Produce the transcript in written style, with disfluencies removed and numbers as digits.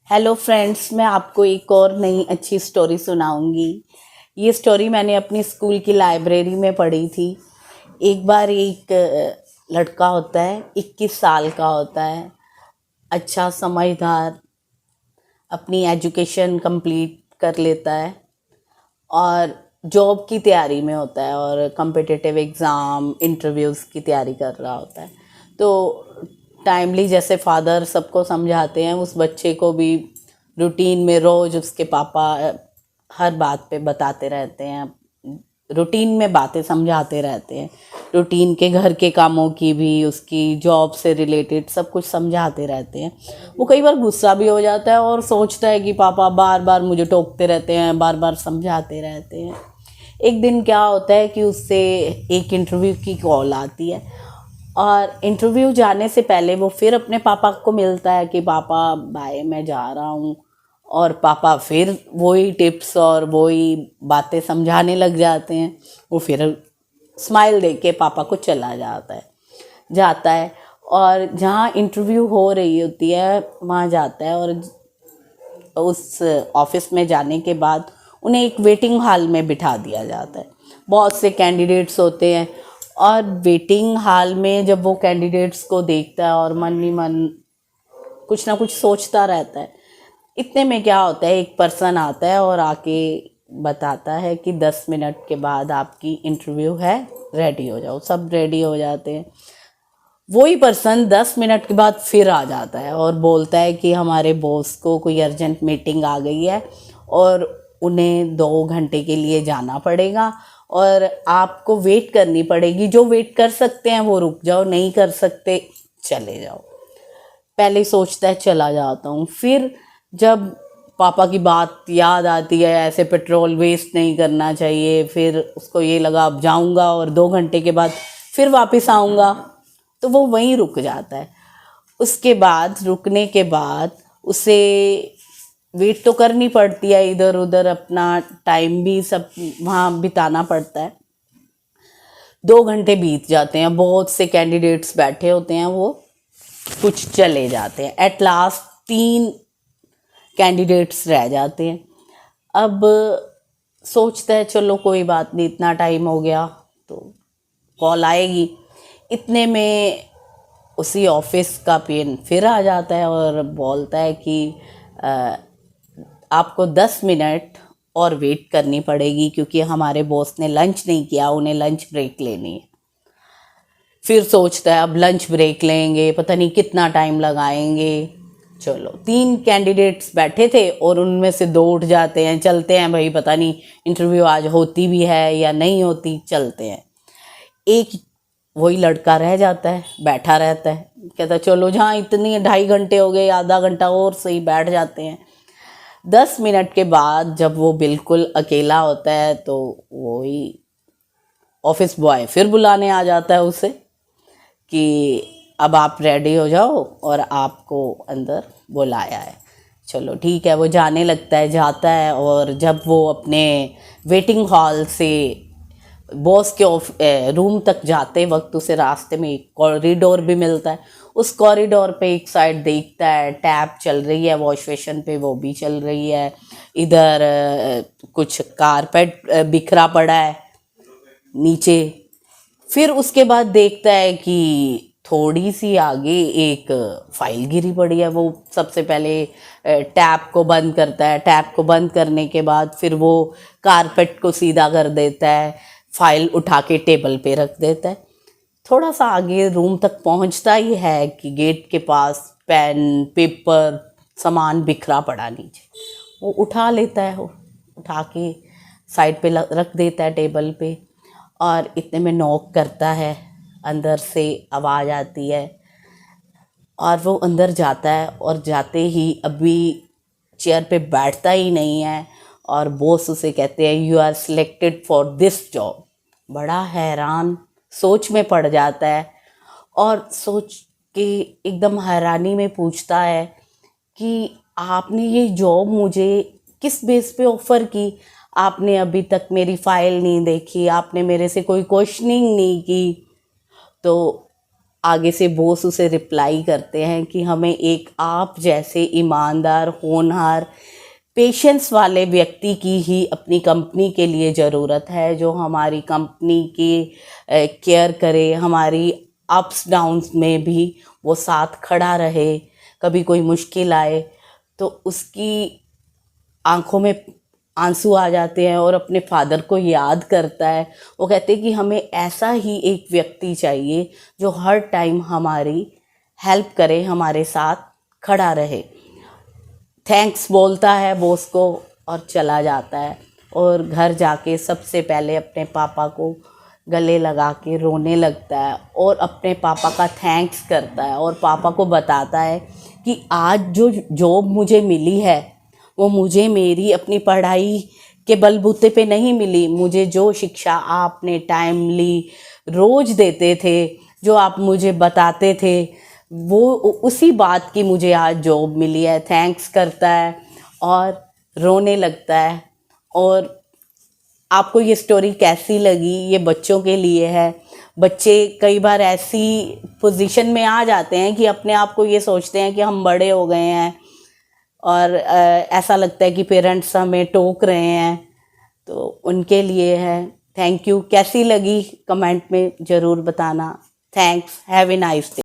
Hello friends, मैं आपको एक और नई अच्छी स्टोरी सुनाऊंगी। ये स्टोरी मैंने अपनी स्कूल की लाइब्रेरी में पढ़ी थी। एक बार एक लड़का होता है, 21 साल का होता है, अच्छा समझदार, अपनी एजुकेशन कंप्लीट कर लेता है और जॉब की तैयारी में होता है और कम्पिटिटिव एग्ज़ाम इंटरव्यूज़ की तैयारी कर रहा होता है। तो टाइमली जैसे फादर सबको समझाते हैं, उस बच्चे को भी रूटीन में रोज़ उसके पापा हर बात पे बताते रहते हैं, रूटीन में बातें समझाते रहते हैं, रूटीन के घर के कामों की भी, उसकी जॉब से रिलेटेड सब कुछ समझाते रहते हैं। वो कई बार गुस्सा भी हो जाता है और सोचता है कि पापा बार बार मुझे टोकते रहते हैं, बार बार समझाते रहते हैं। एक दिन क्या होता है कि उससे एक इंटरव्यू की कॉल आती है और इंटरव्यू जाने से पहले वो फिर अपने पापा को मिलता है कि पापा बाय, मैं जा रहा हूँ। और पापा फिर वही टिप्स और वही बातें समझाने लग जाते हैं। वो फिर स्माइल दे के पापा को चला जाता है और जहाँ इंटरव्यू हो रही होती है वहाँ जाता है। और उस ऑफिस में जाने के बाद उन्हें एक वेटिंग हॉल में बिठा दिया जाता है। बहुत से कैंडिडेट्स होते हैं और वेटिंग हॉल में जब वो कैंडिडेट्स को देखता है और मन ही मन कुछ ना कुछ सोचता रहता है। इतने में क्या होता है, एक पर्सन आता है और आके बताता है कि 10 मिनट के बाद आपकी इंटरव्यू है, रेडी हो जाओ। सब रेडी हो जाते हैं। वही पर्सन 10 मिनट के बाद फिर आ जाता है और बोलता है कि हमारे बॉस को कोई अर्जेंट मीटिंग आ गई है और उन्हें 2 घंटे के लिए जाना पड़ेगा और आपको वेट करनी पड़ेगी। जो वेट कर सकते हैं वो रुक जाओ, नहीं कर सकते चले जाओ। पहले सोचता है चला जाता हूँ, फिर जब पापा की बात याद आती है, ऐसे पेट्रोल वेस्ट नहीं करना चाहिए, फिर उसको ये लगा अब जाऊँगा और 2 घंटे के बाद फिर वापस आऊँगा, तो वो वहीं रुक जाता है। उसके बाद रुकने के बाद उसे वेट तो करनी पड़ती है, इधर उधर अपना टाइम भी सब वहाँ बिताना पड़ता है। 2 घंटे बीत जाते हैं, बहुत से कैंडिडेट्स बैठे होते हैं, वो कुछ चले जाते हैं। एट लास्ट 3 कैंडिडेट्स रह जाते हैं। अब सोचता है चलो कोई बात नहीं, इतना टाइम हो गया तो कॉल आएगी। इतने में उसी ऑफिस का पीएन फिर आ जाता है और बोलता है कि आपको 10 मिनट और वेट करनी पड़ेगी क्योंकि हमारे बॉस ने लंच नहीं किया, उन्हें लंच ब्रेक लेनी है। फिर सोचता है अब लंच ब्रेक लेंगे, पता नहीं कितना टाइम लगाएंगे। चलो 3 कैंडिडेट्स बैठे थे और उनमें से 2 उठ जाते हैं, चलते हैं भाई, पता नहीं इंटरव्यू आज होती भी है या नहीं होती, चलते हैं। एक वही लड़का रह जाता है, बैठा रहता है, कहता चलो जहाँ इतनी 2.5 घंटे हो गए, आधा घंटा और सही, बैठ जाते हैं। 10 मिनट के बाद जब वो बिल्कुल अकेला होता है तो वही ऑफिस बॉय फिर बुलाने आ जाता है उसे कि अब आप रेडी हो जाओ और आपको अंदर बुलाया है। चलो ठीक है, वो जाने लगता है, जाता है। और जब वो अपने वेटिंग हॉल से बॉस के रूम तक जाते वक्त उसे रास्ते में एक कॉरिडोर भी मिलता है। उस कॉरिडोर पे एक साइड देखता है टैप चल रही है, वॉश बेसिन पे वो भी चल रही है, इधर कुछ कारपेट बिखरा पड़ा है नीचे। फिर उसके बाद देखता है कि थोड़ी सी आगे एक फाइल गिरी पड़ी है। वो सबसे पहले टैप को बंद करता है, टैप को बंद करने के बाद फिर वो कारपेट को सीधा कर देता है, फाइल उठा के टेबल पे रख देता है। थोड़ा सा आगे रूम तक पहुंचता ही है कि गेट के पास पेन पेपर सामान बिखरा पड़ा नीचे। वो उठा लेता है, वो उठा के साइड पे रख देता है टेबल पे। और इतने में नॉक करता है, अंदर से आवाज़ आती है और वो अंदर जाता है और जाते ही अभी चेयर पे बैठता ही नहीं है और बॉस उसे कहते हैं you are selected for this job. बड़ा हैरान सोच में पड़ जाता है और सोच के एकदम हैरानी में पूछता है कि आपने ये जॉब मुझे किस बेस पे ऑफ़र की? आपने अभी तक मेरी फ़ाइल नहीं देखी, आपने मेरे से कोई क्वेश्चनिंग नहीं की। तो आगे से बॉस उसे रिप्लाई करते हैं कि हमें एक आप जैसे ईमानदार, होनहार, पेशेंस वाले व्यक्ति की ही अपनी कंपनी के लिए ज़रूरत है, जो हमारी कंपनी की केयर करे, हमारी अप्स डाउन्स में भी वो साथ खड़ा रहे। कभी कोई मुश्किल आए तो उसकी आंखों में आंसू आ जाते हैं और अपने फादर को याद करता है। वो कहते हैं कि हमें ऐसा ही एक व्यक्ति चाहिए जो हर टाइम हमारी हेल्प करे, हमारे साथ खड़ा रहे। थैंक्स बोलता है बॉस को और चला जाता है, और घर जाके सबसे पहले अपने पापा को गले लगा के रोने लगता है और अपने पापा का थैंक्स करता है और पापा को बताता है कि आज जो जॉब मुझे मिली है वो मुझे मेरी अपनी पढ़ाई के बलबूते पे नहीं मिली। मुझे जो शिक्षा आपने टाइमली रोज़ देते थे, जो आप मुझे बताते थे, वो उसी बात की मुझे आज जॉब मिली है। थैंक्स करता है और रोने लगता है। और आपको ये स्टोरी कैसी लगी? ये बच्चों के लिए है। बच्चे कई बार ऐसी पोजीशन में आ जाते हैं कि अपने आप को ये सोचते हैं कि हम बड़े हो गए हैं, और ऐसा लगता है कि पेरेंट्स हमें टोक रहे हैं, तो उनके लिए है। Thank you. कैसी लगी कमेंट में ज़रूर बताना। Thanks. Have a nice day.